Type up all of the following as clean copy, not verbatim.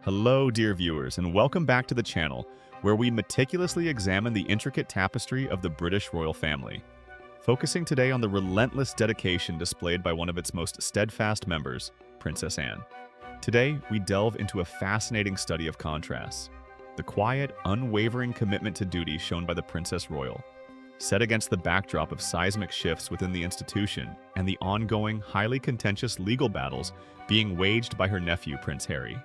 Hello, dear viewers, and welcome back to the channel, where we meticulously examine the intricate tapestry of the British royal family, focusing today on the relentless dedication displayed by one of its most steadfast members, Princess Anne. Today, we delve into a fascinating study of contrasts, the quiet, unwavering commitment to duty shown by the Princess Royal, set against the backdrop of seismic shifts within the institution and the ongoing, highly contentious legal battles being waged by her nephew, Prince Harry.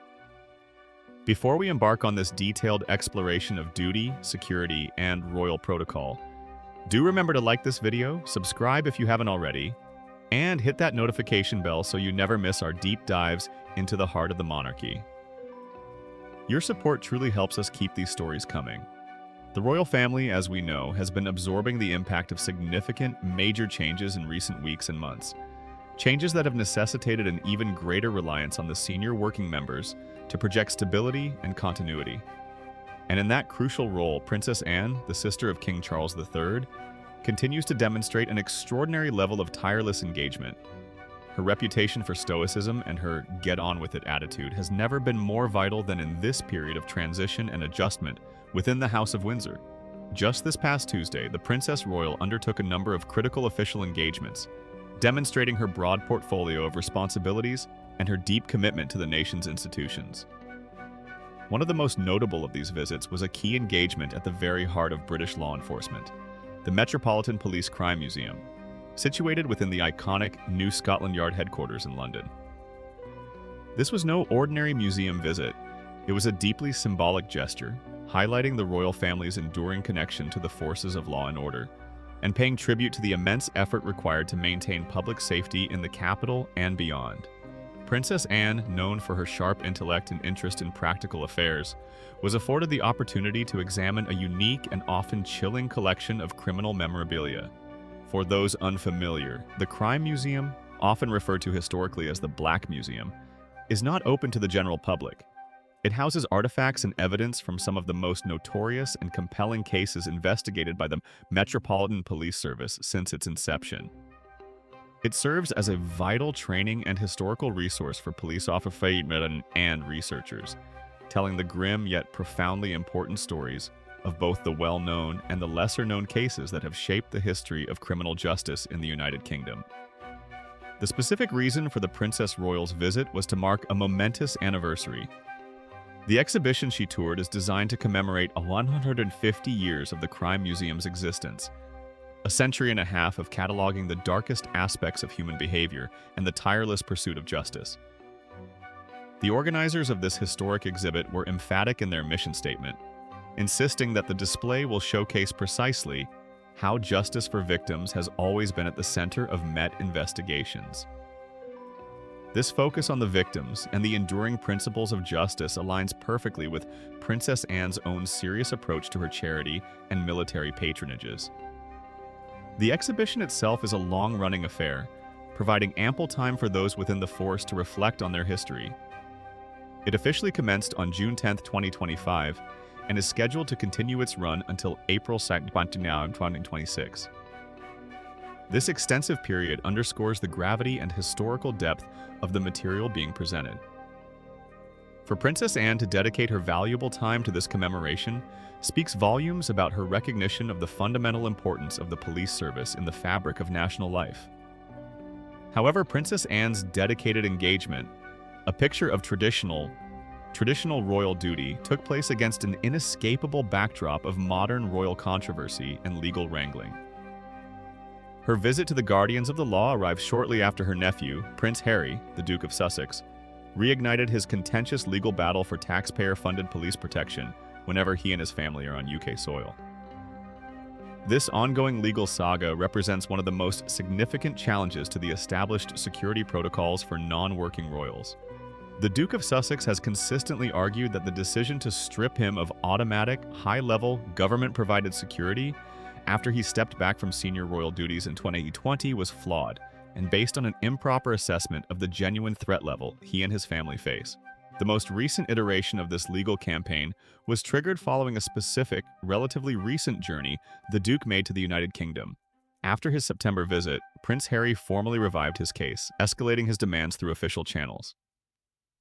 Before we embark on this detailed exploration of duty, security, and royal protocol, do remember to like this video, subscribe if you haven't already, and hit that notification bell so you never miss our deep dives into the heart of the monarchy. Your support truly helps us keep these stories coming. The royal family, as we know, has been absorbing the impact of significant, major changes in recent weeks and months. Changes that have necessitated an even greater reliance on the senior working members to project stability and continuity. And in that crucial role, Princess Anne, the sister of King Charles III, continues to demonstrate an extraordinary level of tireless engagement. Her reputation for stoicism and her get-on-with-it attitude has never been more vital than in this period of transition and adjustment within the House of Windsor. Just this past Tuesday, the Princess Royal undertook a number of critical official engagements, demonstrating her broad portfolio of responsibilities and her deep commitment to the nation's institutions. One of the most notable of these visits was a key engagement at the very heart of British law enforcement, the Metropolitan Police Crime Museum, situated within the iconic New Scotland Yard headquarters in London. This was no ordinary museum visit. It was a deeply symbolic gesture, highlighting the royal family's enduring connection to the forces of law and order, and paying tribute to the immense effort required to maintain public safety in the capital and beyond. Princess Anne, known for her sharp intellect and interest in practical affairs, was afforded the opportunity to examine a unique and often chilling collection of criminal memorabilia. For those unfamiliar, the Crime Museum, often referred to historically as the Black Museum, is not open to the general public. It houses artifacts and evidence from some of the most notorious and compelling cases investigated by the Metropolitan Police Service since its inception. It serves as a vital training and historical resource for police officers and researchers, telling the grim yet profoundly important stories of both the well-known and the lesser-known cases that have shaped the history of criminal justice in the United Kingdom. The specific reason for the Princess Royal's visit was to mark a momentous anniversary. The exhibition she toured is designed to commemorate 150 years of the Crime Museum's existence, a century and a half of cataloging the darkest aspects of human behavior and the tireless pursuit of justice. The organizers of this historic exhibit were emphatic in their mission statement, insisting that the display will showcase precisely how justice for victims has always been at the center of Met investigations. This focus on the victims and the enduring principles of justice aligns perfectly with Princess Anne's own serious approach to her charity and military patronages. The exhibition itself is a long-running affair, providing ample time for those within the force to reflect on their history. It officially commenced on June 10, 2025, and is scheduled to continue its run until April 2, 2026. This extensive period underscores the gravity and historical depth of the material being presented. For Princess Anne to dedicate her valuable time to this commemoration speaks volumes about her recognition of the fundamental importance of the police service in the fabric of national life. However, Princess Anne's dedicated engagement, a picture of traditional royal duty, took place against an inescapable backdrop of modern royal controversy and legal wrangling. Her visit to the guardians of the law arrived shortly after her nephew, Prince Harry, the Duke of Sussex, reignited his contentious legal battle for taxpayer-funded police protection whenever he and his family are on UK soil. This ongoing legal saga represents one of the most significant challenges to the established security protocols for non-working royals. The Duke of Sussex has consistently argued that the decision to strip him of automatic, high-level, government-provided security after he stepped back from senior royal duties in 2020 was flawed and based on an improper assessment of the genuine threat level he and his family face. The most recent iteration of this legal campaign was triggered following a specific, relatively recent journey the Duke made to the United Kingdom. After his September visit, Prince Harry formally revived his case, escalating his demands through official channels.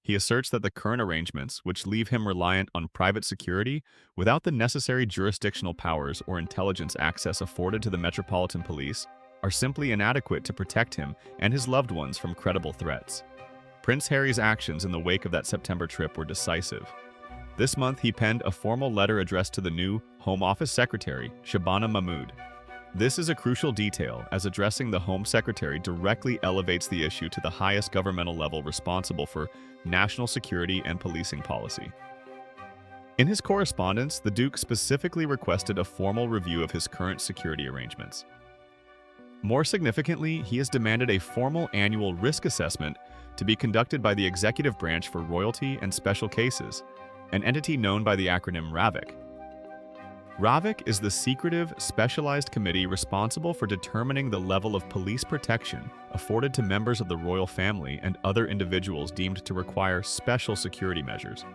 He asserts that the current arrangements, which leave him reliant on private security without the necessary jurisdictional powers or intelligence access afforded to the Metropolitan Police, are simply inadequate to protect him and his loved ones from credible threats. Prince Harry's actions in the wake of that September trip were decisive. This month, he penned a formal letter addressed to the new Home Office Secretary, Shabana Mahmood. This is a crucial detail, as addressing the Home Secretary directly elevates the issue to the highest governmental level responsible for national security and policing policy. In his correspondence, the Duke specifically requested a formal review of his current security arrangements. More significantly, he has demanded a formal annual risk assessment to be conducted by the Executive Branch for Royalty and Special Cases, an entity known by the acronym RAVIC. RAVIC is the secretive, specialized committee responsible for determining the level of police protection afforded to members of the royal family and other individuals deemed to require special security measures.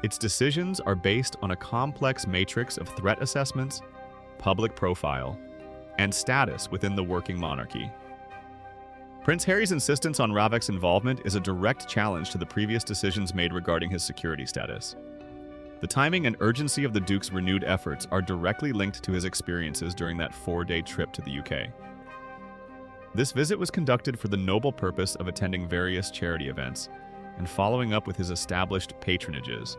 Its decisions are based on a complex matrix of threat assessments, public profile, and status within the working monarchy. Prince Harry's insistence on RAVIC's involvement is a direct challenge to the previous decisions made regarding his security status. The timing and urgency of the Duke's renewed efforts are directly linked to his experiences during that 4-day trip to the UK. This visit was conducted for the noble purpose of attending various charity events and following up with his established patronages,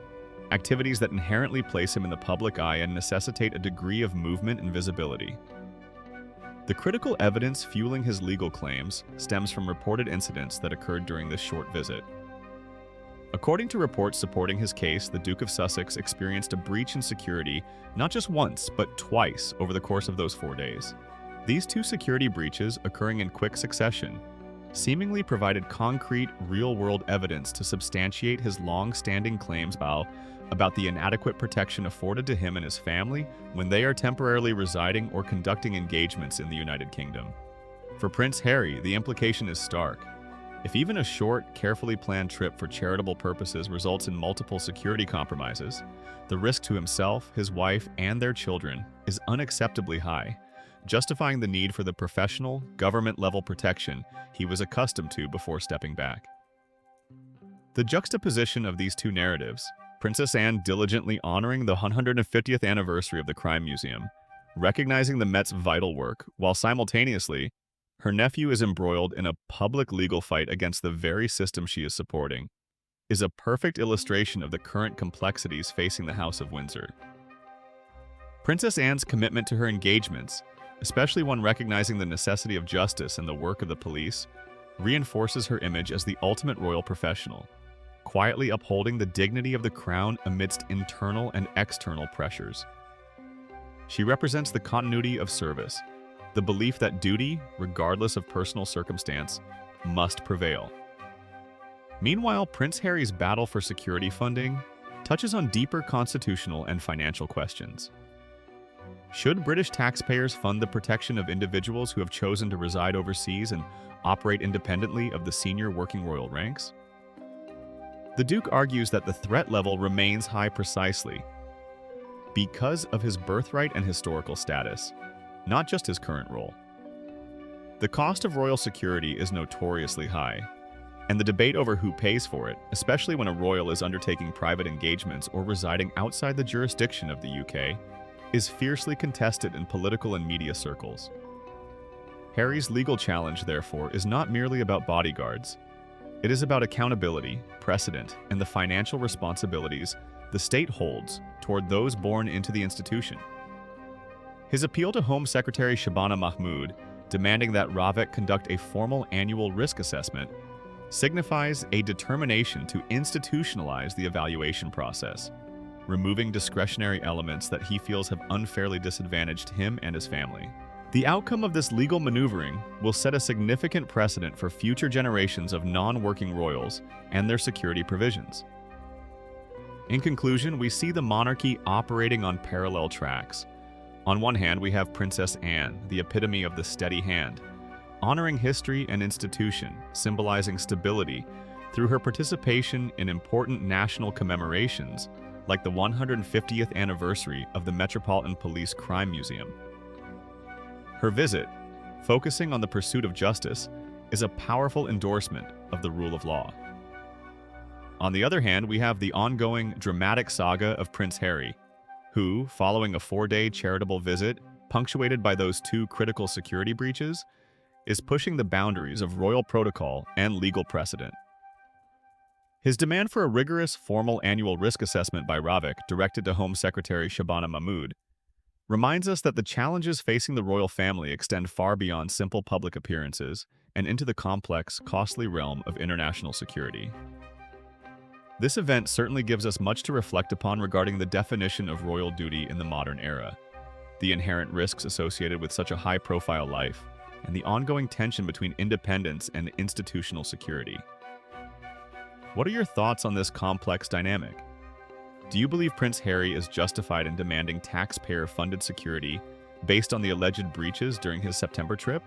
activities that inherently place him in the public eye and necessitate a degree of movement and visibility. The critical evidence fueling his legal claims stems from reported incidents that occurred during this short visit. According to reports supporting his case, the Duke of Sussex experienced a breach in security not just once, but twice over the course of those 4 days. These two security breaches, occurring in quick succession, seemingly provided concrete, real-world evidence to substantiate his long-standing claims about the inadequate protection afforded to him and his family when they are temporarily residing or conducting engagements in the United Kingdom. For Prince Harry, the implication is stark. If even a short, carefully planned trip for charitable purposes results in multiple security compromises, the risk to himself, his wife, and their children is unacceptably high, justifying the need for the professional, government-level protection he was accustomed to before stepping back. The juxtaposition of these two narratives, Princess Anne diligently honoring the 150th anniversary of the Crime Museum, recognizing the Met's vital work, while simultaneously, her nephew is embroiled in a public legal fight against the very system she is supporting, is a perfect illustration of the current complexities facing the House of Windsor. Princess Anne's commitment to her engagements, especially one recognizing the necessity of justice and the work of the police, reinforces her image as the ultimate royal professional, quietly upholding the dignity of the crown amidst internal and external pressures. She represents the continuity of service, the belief that duty, regardless of personal circumstance, must prevail. Meanwhile, Prince Harry's battle for security funding touches on deeper constitutional and financial questions. Should British taxpayers fund the protection of individuals who have chosen to reside overseas and operate independently of the senior working royal ranks? The Duke argues that the threat level remains high precisely because of his birthright and historical status, not just his current role. The cost of royal security is notoriously high, and the debate over who pays for it, especially when a royal is undertaking private engagements or residing outside the jurisdiction of the UK, is fiercely contested in political and media circles. Harry's legal challenge, therefore, is not merely about bodyguards. It is about accountability, precedent, and the financial responsibilities the state holds toward those born into the institution. His appeal to Home Secretary Shabana Mahmood, demanding that RAVIC conduct a formal annual risk assessment, signifies a determination to institutionalize the evaluation process, removing discretionary elements that he feels have unfairly disadvantaged him and his family. The outcome of this legal maneuvering will set a significant precedent for future generations of non-working royals and their security provisions. In conclusion, we see the monarchy operating on parallel tracks. On one hand, we have Princess Anne, the epitome of the steady hand, honoring history and institution, symbolizing stability through her participation in important national commemorations like the 150th anniversary of the Metropolitan Police Crime Museum. Her visit, focusing on the pursuit of justice, is a powerful endorsement of the rule of law. On the other hand, we have the ongoing dramatic saga of Prince Harry, who, following a 4-day charitable visit, punctuated by those 2 critical security breaches, is pushing the boundaries of royal protocol and legal precedent. His demand for a rigorous, formal annual risk assessment by Ravik, directed to Home Secretary Shabana Mahmood, reminds us that the challenges facing the royal family extend far beyond simple public appearances and into the complex, costly realm of international security. This event certainly gives us much to reflect upon regarding the definition of royal duty in the modern era, the inherent risks associated with such a high-profile life, and the ongoing tension between independence and institutional security. What are your thoughts on this complex dynamic? Do you believe Prince Harry is justified in demanding taxpayer-funded security based on the alleged breaches during his September trip?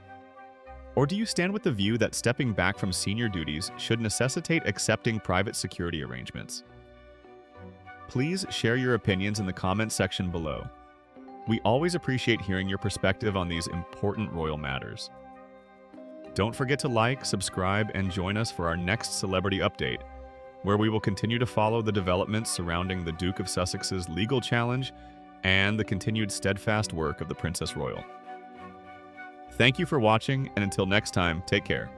Or do you stand with the view that stepping back from senior duties should necessitate accepting private security arrangements? Please share your opinions in the comments section below. We always appreciate hearing your perspective on these important royal matters. Don't forget to like, subscribe, and join us for our next celebrity update, where we will continue to follow the developments surrounding the Duke of Sussex's legal challenge and the continued steadfast work of the Princess Royal. Thank you for watching, and until next time, take care.